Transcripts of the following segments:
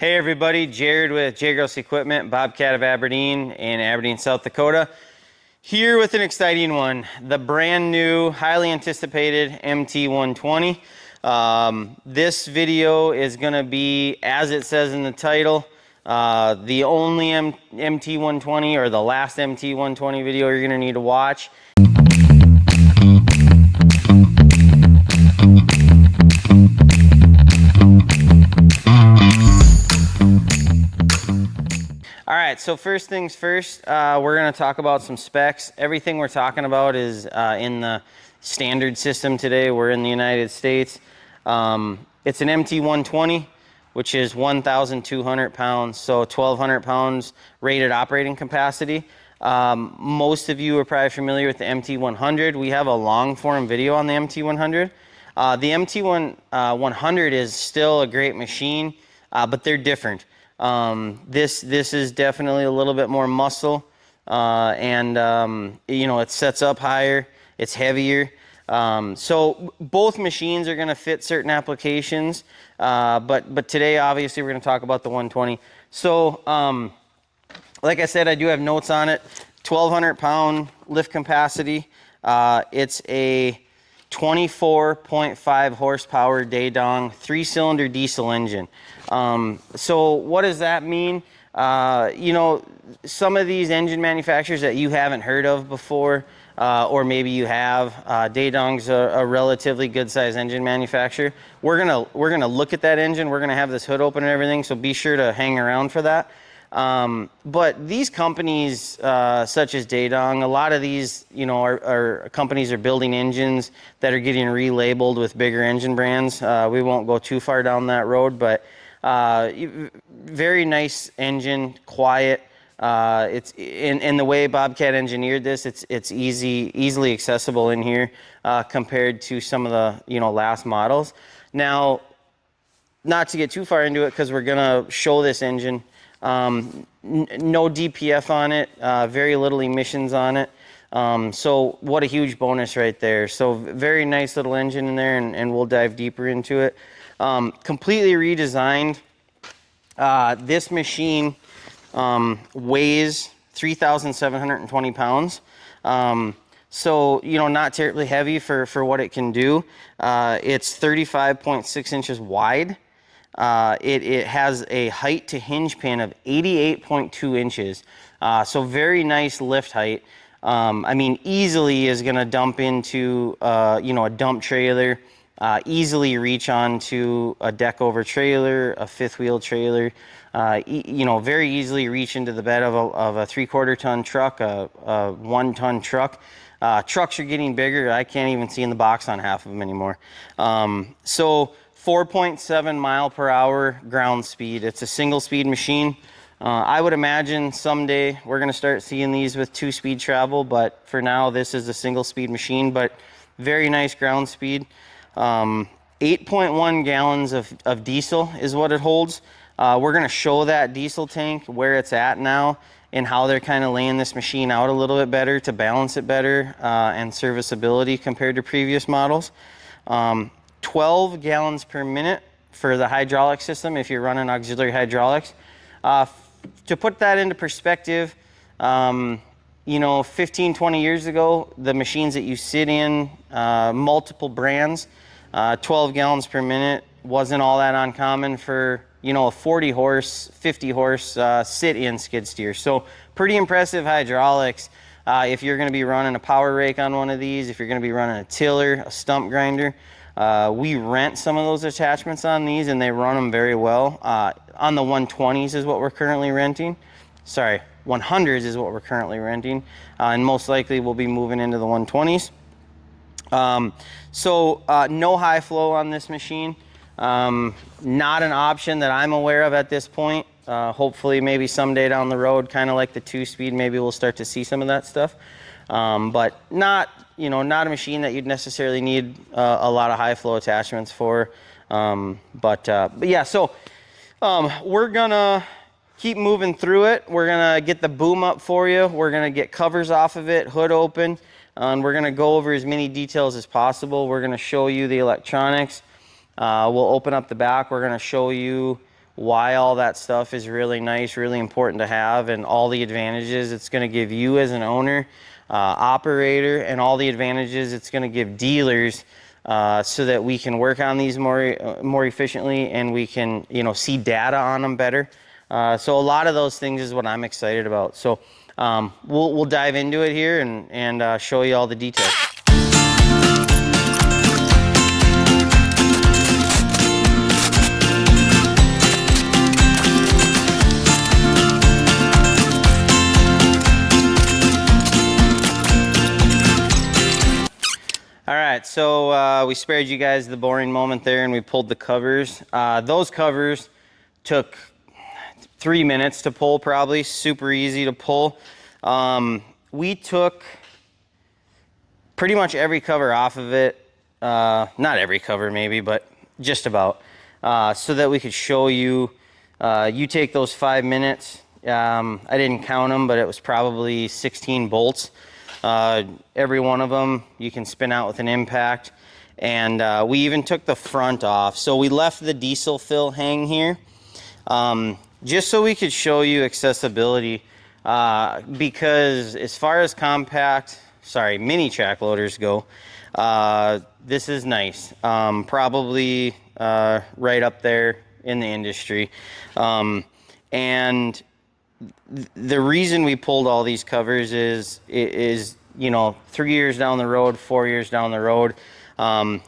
Hey everybody, Jared with JGE Equipment, Bobcat of Aberdeen in Aberdeen, South Dakota. Here with an exciting one, the brand new, highly anticipated MT120. This video is going to be, as it says in the title, the only MT120 or the last MT120 video you're going to need to watch. All right, so first things first, we're going to talk about some specs. Everything we're talking about is in the standard system today. We're in the United States. It's an MT120, which is 1,200 pounds, so 1,200 pounds rated operating capacity. Most of you are probably familiar with the MT100. We have a long form video on the MT100. The MT100 is still a great machine, but they're different. This is definitely a little bit more muscle, and you know, it sets up higher, it's heavier. So both machines are going to fit certain applications, but today obviously we're going to talk about the 120. So like I said, I do have notes on it. 1,200 pound lift capacity. It's a 24.5 horsepower Daedong 3-cylinder diesel engine. So what does that mean? You know, some of these engine manufacturers that you haven't heard of before, or maybe you have, Daedong's a relatively good size engine manufacturer. We're gonna look at that engine. We're gonna have this hood open and everything, so be sure to hang around for that. But these companies, such as Daedong, a lot of these, you know, are companies are building engines that are getting relabeled with bigger engine brands. We won't go too far down that road, but very nice engine, quiet. It's in the way Bobcat engineered this, it's easily accessible in here, compared to some of the, you know, last models. Now, not to get too far into it, because we're gonna show this engine. No DPF on it, very little emissions on it. So what a huge bonus right there. So very nice little engine in there, and we'll dive deeper into it. Completely redesigned. This machine weighs 3,720 pounds. So, you know, not terribly heavy for what it can do. It's 35.6 inches wide. It has a height to hinge pin of 88.2 inches. So very nice lift height. I mean, easily is going to dump into, you know, a dump trailer, easily reach onto a deck over trailer, a fifth wheel trailer, you know, very easily reach into the bed of a 3/4 ton truck, a 1 ton truck. Trucks are getting bigger. I can't even see in the box on half of them anymore. So 4.7 mile per hour ground speed. It's a single speed machine. I would imagine someday we're going to start seeing these with 2-speed travel, but for now this is a single speed machine, but very nice ground speed. 8.1 gallons of diesel is what it holds. We're going to show that diesel tank, where it's at now, and how they're kind of laying this machine out a little bit better to balance it better, and serviceability compared to previous models. 12 gallons per minute for the hydraulic system if you're running auxiliary hydraulics. To put that into perspective, you know, 15, 20 years ago, the machines that you sit in, multiple brands, 12 gallons per minute wasn't all that uncommon for, you know, a 40 horse, 50 horse sit-in skid steer. So pretty impressive hydraulics. If you're going to be running a power rake on one of these, if you're going to be running a tiller, a stump grinder, we rent some of those attachments on these, and they run them very well. On the 120s is what we're currently renting. Sorry, 100s is what we're currently renting, and most likely we'll be moving into the 120s. So no high flow on this machine. Not an option that I'm aware of at this point. Hopefully maybe someday down the road, kind of like the 2-speed, maybe we'll start to see some of that stuff. But not, you know, not a machine that you'd necessarily need a lot of high flow attachments for. But yeah, so we're gonna keep moving through it. We're gonna get the boom up for you. We're gonna get covers off of it, hood open, and we're gonna go over as many details as possible. We're gonna show you the electronics. We'll open up the back. We're gonna show you why all that stuff is really nice, really important to have, and all the advantages it's going to give you as an owner, operator, and all the advantages it's going to give dealers, so that we can work on these more efficiently, and we can, you know, see data on them better. So a lot of those things is what I'm excited about. So we'll dive into it here and show you all the details. All right, so we spared you guys the boring moment there, and we pulled the covers. Those covers took 3 minutes to pull, probably. Super easy to pull. We took pretty much every cover off of it. Not every cover maybe, but just about. So that we could show you. You take those 5 minutes. I didn't count them, but it was probably 16 bolts. Every one of them you can spin out with an impact. And we even took the front off. So we left the diesel fill hang here, just so we could show you accessibility, because as far as mini track loaders go, this is nice. Probably right up there in the industry. And the reason we pulled all these covers is you know, 3 years down the road, 4 years down the road,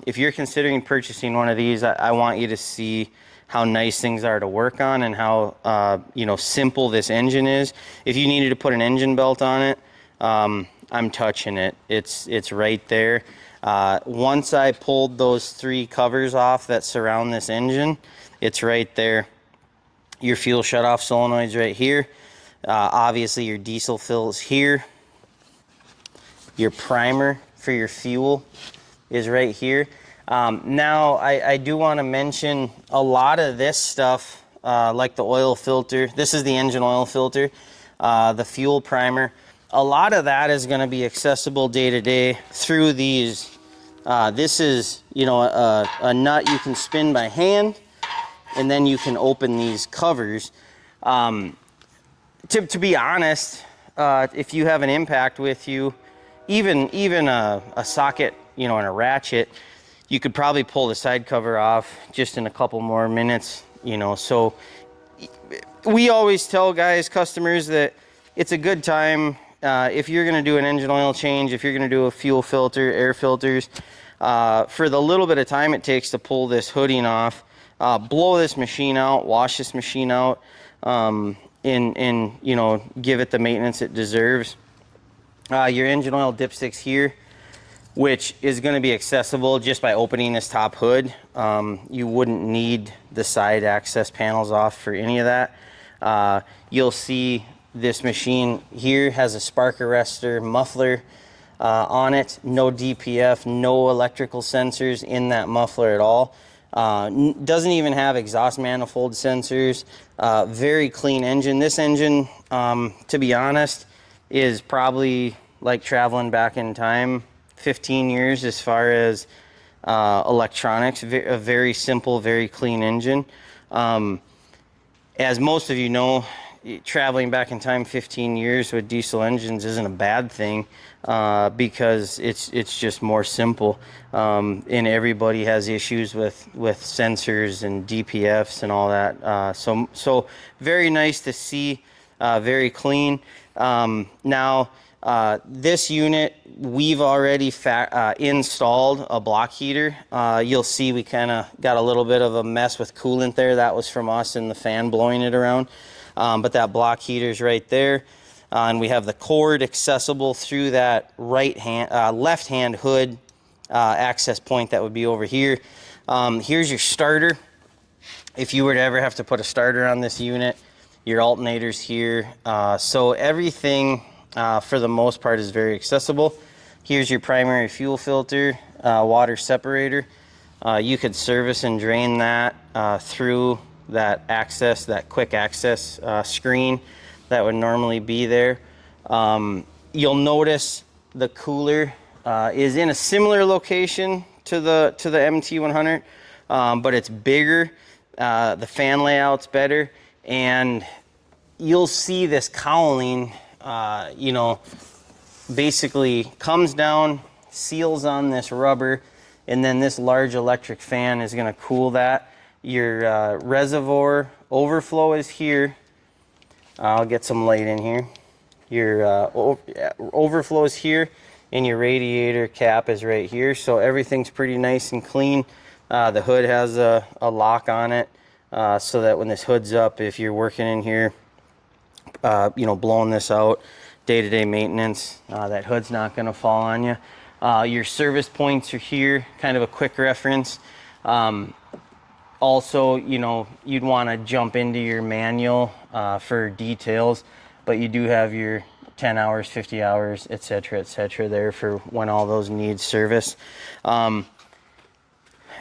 if you're considering purchasing one of these, I want you to see how nice things are to work on, and how you know, simple this engine is. If you needed to put an engine belt on it, I'm touching it. It's right there. Once I pulled those 3 covers off that surround this engine, it's right there. Your fuel shutoff solenoid's right here. Obviously your diesel fill is here. Your primer for your fuel is right here. Now I do want to mention a lot of this stuff, like the oil filter. This is the engine oil filter, the fuel primer. A lot of that is going to be accessible day to day through these. This is, you know, a nut you can spin by hand, and then you can open these covers. To be honest, if you have an impact with you, even a socket, you know, and a ratchet, you could probably pull the side cover off just in a couple more minutes, you know. So we always tell customers that it's a good time, if you're going to do an engine oil change, if you're going to do a fuel filter, air filters, for the little bit of time it takes to pull this hooding off, blow this machine out, wash this machine out, and you know, give it the maintenance it deserves. Your engine oil dipsticks here, which is going to be accessible just by opening this top hood. You wouldn't need the side access panels off for any of that. You'll see this machine here has a spark arrestor muffler on it. No DPF, no electrical sensors in that muffler at all. Doesn't even have exhaust manifold sensors. Very clean engine. This engine, to be honest, is probably like traveling back in time 15 years as far as electronics. A very simple, very clean engine. As most of you know, traveling back in time 15 years with diesel engines isn't a bad thing, because it's just more simple, and everybody has issues with sensors and DPFs and all that. So very nice to see, very clean. Now this unit, we've already installed a block heater. You'll see we kind of got a little bit of a mess with coolant there. That was from us and the fan blowing it around. But that block heater's right there. And we have the cord accessible through that left hand hood access point that would be over here. Here's your starter. If you were to ever have to put a starter on this unit, your alternator's here. So everything for the most part is very accessible. Here's your primary fuel filter, water separator. You could service and drain that through that quick access screen that would normally be there. You'll notice the cooler is in a similar location to the MT100, but it's bigger. The fan layout's better, and you'll see this cowling, you know, basically comes down, seals on this rubber, and then this large electric fan is going to cool that. Your reservoir overflow is here. I'll get some light in here. Your overflow is here, and your radiator cap is right here. So everything's pretty nice and clean. The hood has a lock on it, so that when this hood's up, if you're working in here, you know, blowing this out, day-to-day maintenance, that hood's not going to fall on you. Your service points are here, kind of a quick reference. Also, you know, you'd want to jump into your manual for details, but you do have your 10 hours, 50 hours, etc., there for when all those need service.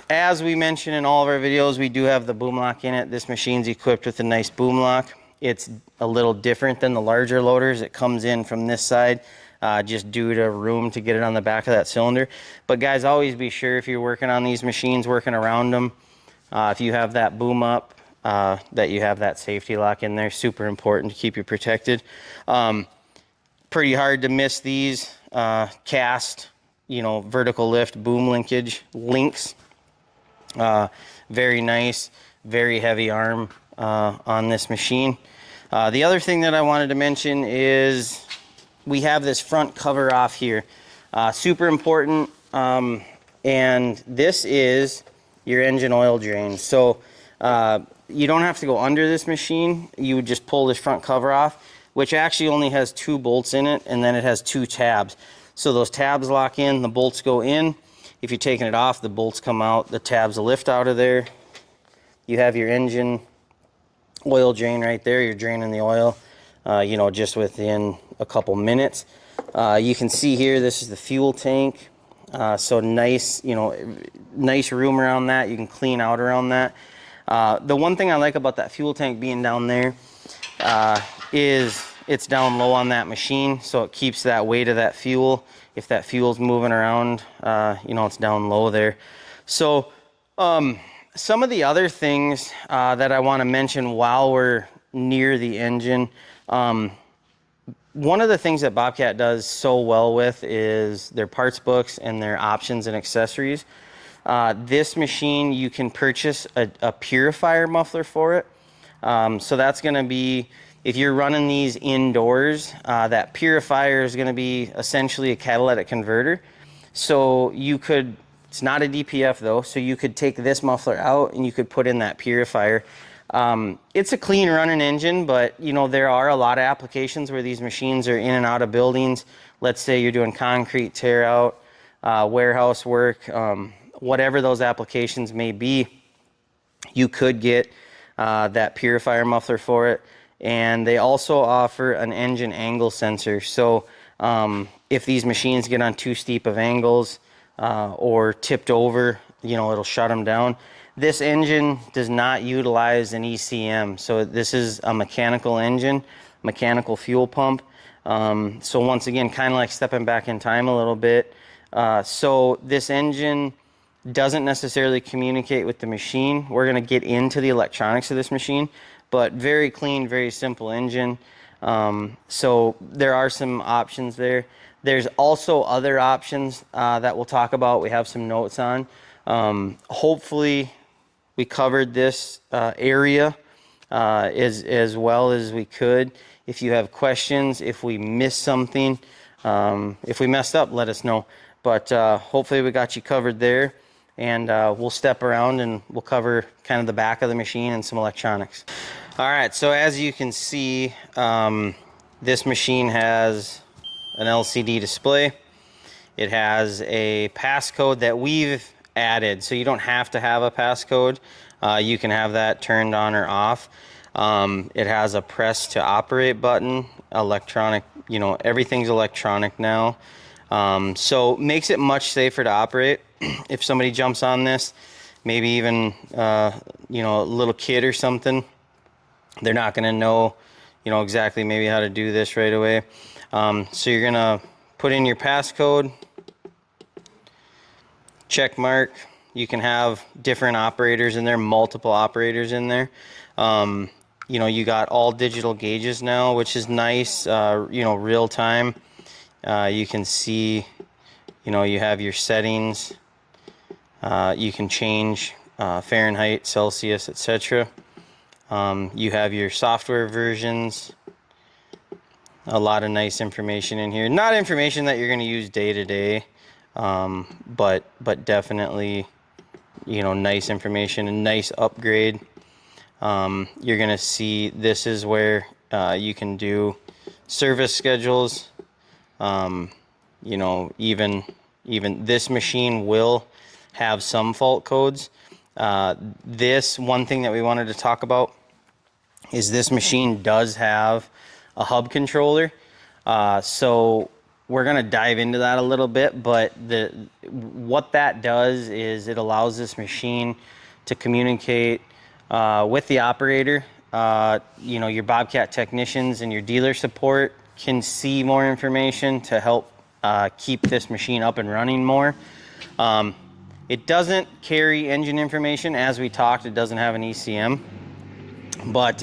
As we mentioned in all of our videos, we do have the boom lock in it. This machine's equipped with a nice boom lock. It's a little different than the larger loaders. It comes in from this side, just due to room to get it on the back of that cylinder. But guys, always be sure if you're working on these machines, working around them, if you have that boom up, that you have that safety lock in there. Super important to keep you protected. Pretty hard to miss these cast, you know, vertical lift boom linkage links. Very nice, very heavy arm on this machine. The other thing that I wanted to mention is we have this front cover off here. Super important, and this is your engine oil drain. So you don't have to go under this machine. You would just pull this front cover off, which actually only has 2 bolts in it, and then it has 2 tabs. So those tabs lock in, the bolts go in. If you're taking it off, the bolts come out, the tabs will lift out of there. You have your engine oil drain right there. You're draining the oil, you know, just within a couple minutes. You can see here, this is the fuel tank. So nice, you know, nice room around that. You can clean out around that. The one thing I like about that fuel tank being down there is it's down low on that machine, so it keeps that weight of that fuel. If that fuel's moving around, you know, it's down low there. So some of the other things that I want to mention while we're near the engine, one of the things that Bobcat does so well with is their parts books and their options and accessories. This machine, you can purchase a purifier muffler for it. So that's going to be, if you're running these indoors, that purifier is going to be essentially a catalytic converter. So you could, it's not a DPF though, so you could take this muffler out and you could put in that purifier. It's a clean running engine, but you know, there are a lot of applications where these machines are in and out of buildings. Let's say you're doing concrete tear out, warehouse work, whatever those applications may be, you could get that purifier muffler for it. And they also offer an engine angle sensor. So if these machines get on too steep of angles or tipped over, you know, it'll shut them down. This engine does not utilize an ECM. So this is a mechanical engine, mechanical fuel pump. So once again, kind of like stepping back in time a little bit. So this engine doesn't necessarily communicate with the machine. We're going to get into the electronics of this machine, but very clean, very simple engine. So there are some options there. There's also other options that we'll talk about. We have some notes on. Hopefully we covered this area as well as we could. If you have questions, if we missed something, if we messed up, let us know. But hopefully we got you covered there. And we'll step around and we'll cover kind of the back of the machine and some electronics. All right, so as you can see, this machine has an LCD display. It has a passcode that we've added, so you don't have to have a passcode. You can have that turned on or off. It has a press to operate button, electronic, you know, everything's electronic now. So makes it much safer to operate. If somebody jumps on this, maybe even you know, a little kid or something, they're not going to know, you know, exactly maybe how to do this right away. So you're going to put in your passcode, check mark, You can have different operators in there, multiple operators in there. You know, you got all digital gauges now, which is nice. You know, real time. You can see, you know, you have your settings. You can change Fahrenheit, Celsius, etc. You have your software versions. A lot of nice information in here. Not information that you're going to use day to day, but definitely, you know, nice information, a nice upgrade. You're going to see this is where you can do service schedules. You know, even this machine will have some fault codes. This one thing that we wanted to talk about is this machine does have a hub controller. So we're going to dive into that a little bit, but what that does is it allows this machine to communicate with the operator. You know, your Bobcat technicians and your dealer support can see more information to help keep this machine up and running more. It doesn't carry engine information. As we talked, it doesn't have an ECM, but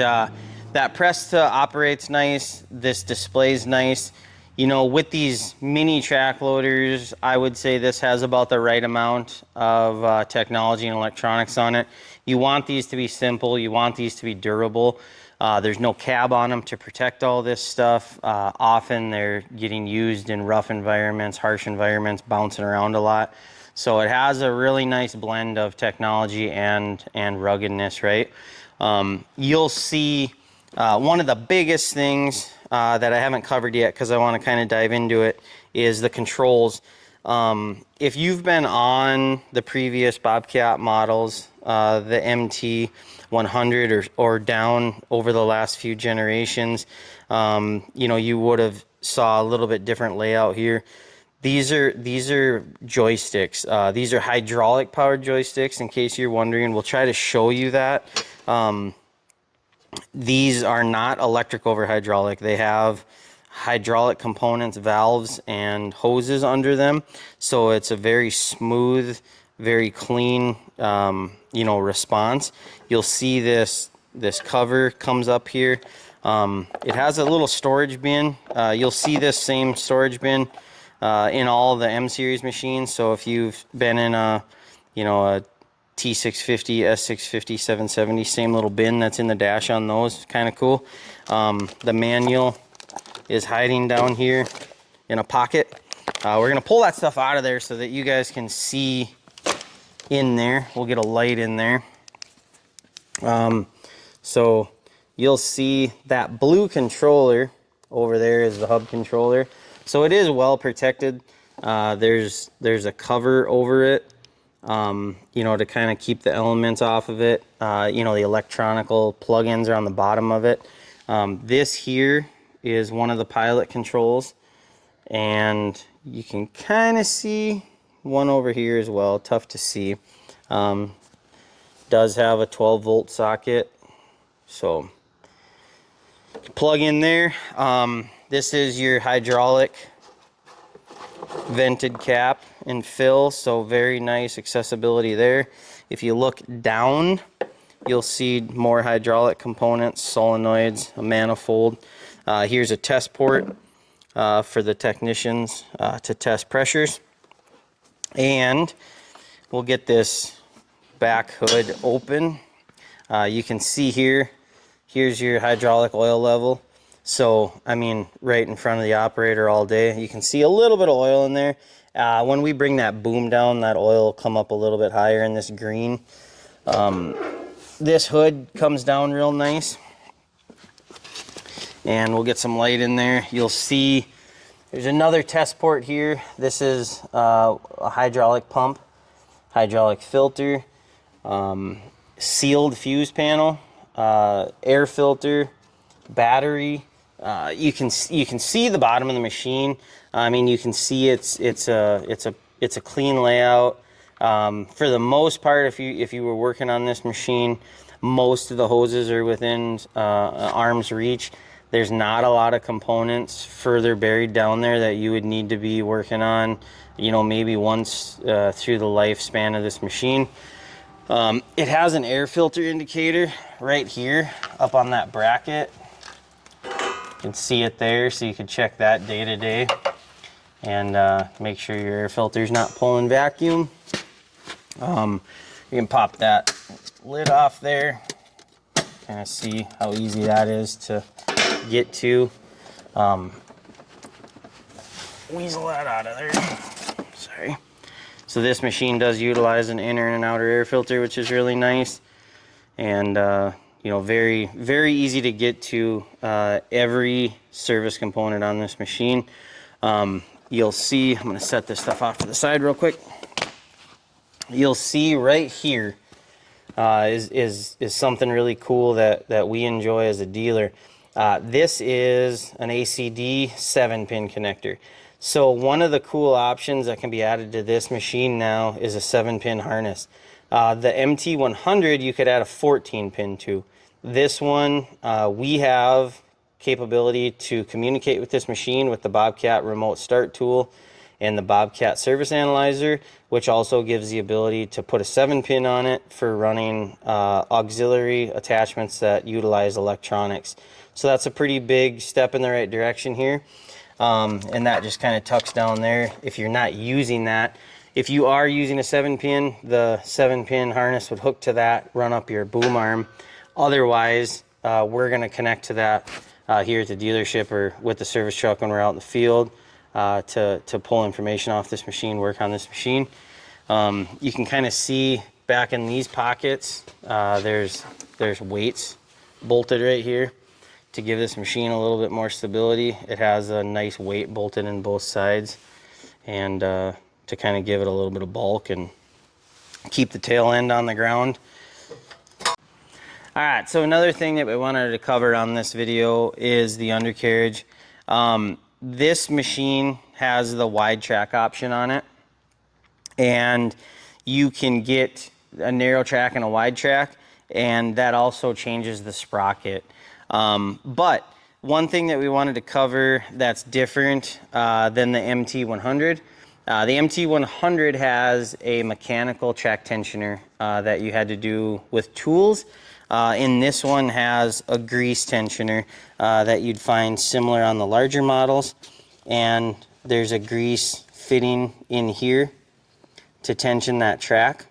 that press to operate's nice. This display's nice. You know, with these mini track loaders, I would say this has about the right amount of technology and electronics on it. You want these to be simple. You want these to be durable. There's no cab on them to protect all this stuff. Often they're getting used in rough environments, harsh environments, bouncing around a lot. So it has a really nice blend of technology and ruggedness, right? You'll see one of the biggest things that I haven't covered yet, because I want to kind of dive into it, is the controls. If you've been on the previous Bobcat models, the MT100 or down over the last few generations, you know, you would have saw a little bit different layout here. These are joysticks. These are hydraulic powered joysticks, in case you're wondering. We'll try to show you that. These are not electric over hydraulic. They have hydraulic components, valves, and hoses under them. So it's a very smooth, very clean, you know, response. You'll see this cover comes up here. It has a little storage bin. You'll see this same storage bin in all the M series machines. So if you've been in a, you know, a T650, S650, 770, same little bin that's in the dash on those, kind of cool. The manual is hiding down here in a pocket. We're gonna pull that stuff out of there so that you guys can see in there. We'll get a light in there. So you'll see that blue controller over there is the hub controller. So it is well protected. There's a cover over it, you know, to kind of keep the elements off of it. You know, the electronical plugins are on the bottom of it. This here is one of the pilot controls, and you can kind of see one over here as well. Tough to see. Does have a 12-volt socket, so plug in there. This is your hydraulic vented cap and fill, so very nice accessibility there. If you look down, you'll see more hydraulic components, solenoids, a manifold. Here's a test port for the technicians to test pressures. And we'll get this back hood open. You can see here, here's your hydraulic oil level. So, I mean, right in front of the operator all day. You can see a little bit of oil in there. When we bring that boom down, that oil will come up a little bit higher in this green. This hood comes down real nice. And we'll get some light in there. You'll see there's another test port here. This is a hydraulic pump, hydraulic filter, sealed fuse panel, air filter, battery. You can see the bottom of the machine. I mean, you can see it's a clean layout. For the most part, if you were working on this machine, most of the hoses are within arm's reach. There's not a lot of components further buried down there that you would need to be working on, you know, maybe once through the lifespan of this machine. It has an air filter indicator right here up on that bracket. You can see it there, so you can check that day to day and make sure your air filter's not pulling vacuum. You can pop that lid off there, kind of see how easy that is to get to. Weasel that out of there. Sorry. So this machine does utilize an inner and outer air filter, which is really nice, and you know, very, very easy to get to every service component on this machine. You'll see, I'm going to set this stuff off to the side real quick. You'll see right here is something really cool that we enjoy as a dealer. This is an ACD 7-pin connector. So one of the cool options that can be added to this machine now is a 7-pin harness. The MT100 you could add a 14-pin to. This one, we have capability to communicate with this machine with the Bobcat remote start tool and the Bobcat service analyzer, which also gives the ability to put a 7-pin on it for running auxiliary attachments that utilize electronics. So that's a pretty big step in the right direction here. And that just kind of tucks down there if you're not using that. If you are using a 7-pin, the 7-pin harness would hook to that, run up your boom arm. Otherwise, we're going to connect to that here at the dealership or with the service truck when we're out in the field to pull information off this machine, work on this machine. You can kind of see back in these pockets, there's weights bolted right here to give this machine a little bit more stability. It has a nice weight bolted in both sides, and to kind of give it a little bit of bulk and keep the tail end on the ground. All right, so another thing that we wanted to cover on this video is the undercarriage. This machine has the wide track option on it, and you can get a narrow track and a wide track, and that also changes the sprocket. But one thing that we wanted to cover that's different than the MT100, the MT100 has a mechanical track tensioner that you had to do with tools. And this one has a grease tensioner that you'd find similar on the larger models. And there's a grease fitting in here to tension that track.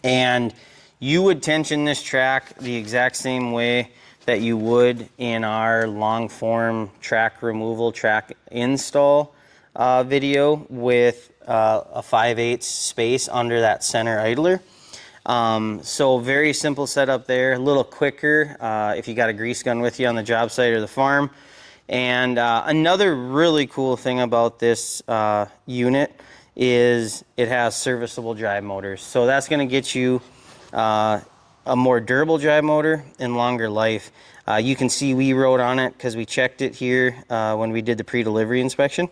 And you would tension this track the exact same way that you would in our long form track removal, track install video with a 5/8 space under that center idler. So very simple setup there, a little quicker if you got a grease gun with you on the job site or the farm. And another really cool thing about this unit is it has serviceable drive motors. So that's going to get you a more durable drive motor and longer life. You can see we wrote on it because we checked it here when we did the pre-delivery inspection.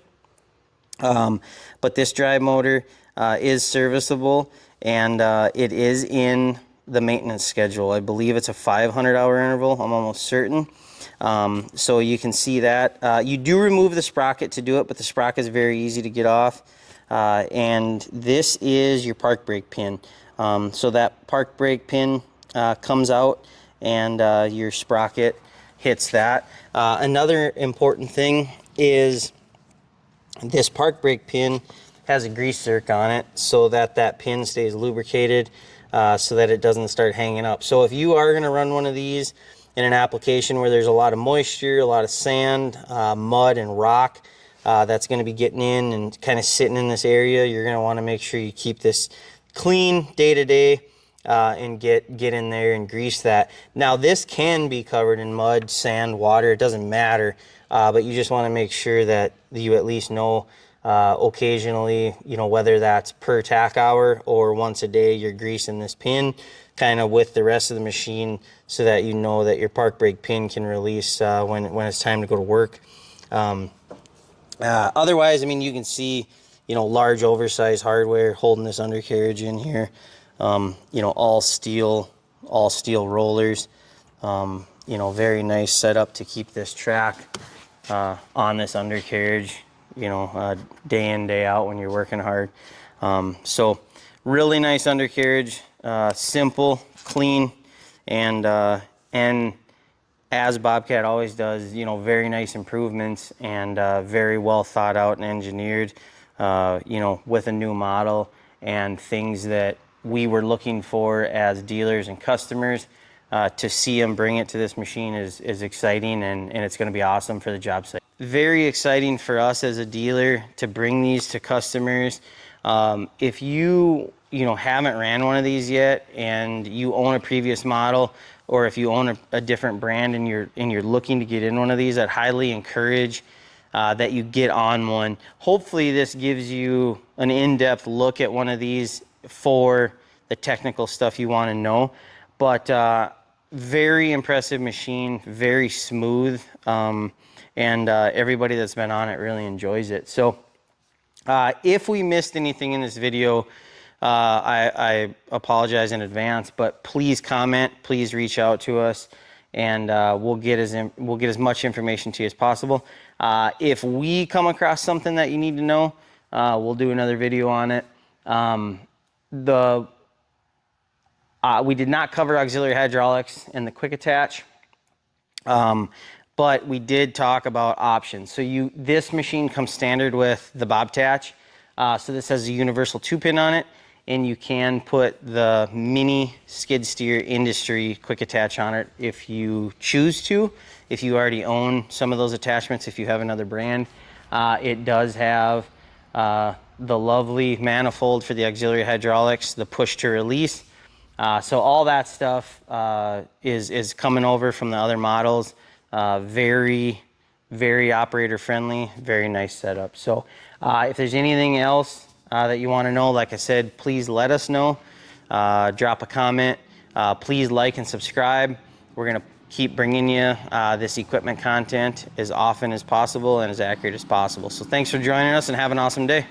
But this drive motor is serviceable, and it is in the maintenance schedule. I believe it's a 500-hour interval. I'm almost certain. So you can see that. You do remove the sprocket to do it, but the sprocket is very easy to get off. And this is your park brake pin. So that park brake pin comes out, and your sprocket hits that. Another important thing is this park brake pin has a grease zerk on it so that that pin stays lubricated so that it doesn't start hanging up. So if you are going to run one of these in an application where there's a lot of moisture, a lot of sand, mud and rock that's going to be getting in and kind of sitting in this area, you're going to want to make sure you keep this clean day to day and get in there and grease that. Now this can be covered in mud, sand, water, it doesn't matter, but you just want to make sure that you at least know occasionally, you know, whether that's per tack hour or once a day, you're greasing this pin kind of with the rest of the machine so that you know that your park brake pin can release when it's time to go to work. Otherwise, I mean, you can see, you know, large oversized hardware holding this undercarriage in here. You know, all steel rollers. you know, very nice setup to keep this track on this undercarriage, you know, day in, day out when you're working hard. So really nice undercarriage, simple, clean, and as Bobcat always does, you know, very nice improvements and very well thought out and engineered, you know, with a new model and things that we were looking for as dealers and customers. To see them bring it to this machine is exciting, and it's going to be awesome for the job site. Very exciting for us as a dealer to bring these to customers. If you know, haven't ran one of these yet and you own a previous model, or if you own a different brand and you're looking to get in one of these, I'd highly encourage that you get on one. Hopefully this gives you an in-depth look at one of these for the technical stuff you want to know. But very impressive machine, very smooth, and everybody that's been on it really enjoys it. So if we missed anything in this video, I apologize in advance, but please comment, please reach out to us, and we'll get as much information to you as possible. If we come across something that you need to know, we'll do another video on it. We did not cover auxiliary hydraulics and the quick attach, but we did talk about options. So this machine comes standard with the Bobcat. So this has a universal 2-pin on it, and you can put the mini skid steer industry quick attach on it if you choose to. If you already own some of those attachments, if you have another brand, it does have the lovely manifold for the auxiliary hydraulics, the push to release. So all that stuff is coming over from the other models. Very, very operator friendly, very nice setup. So if there's anything else that you want to know, like I said, please let us know. Drop a comment. Please like and subscribe. We're going to keep bringing you this equipment content as often as possible and as accurate as possible. So thanks for joining us, and have an awesome day.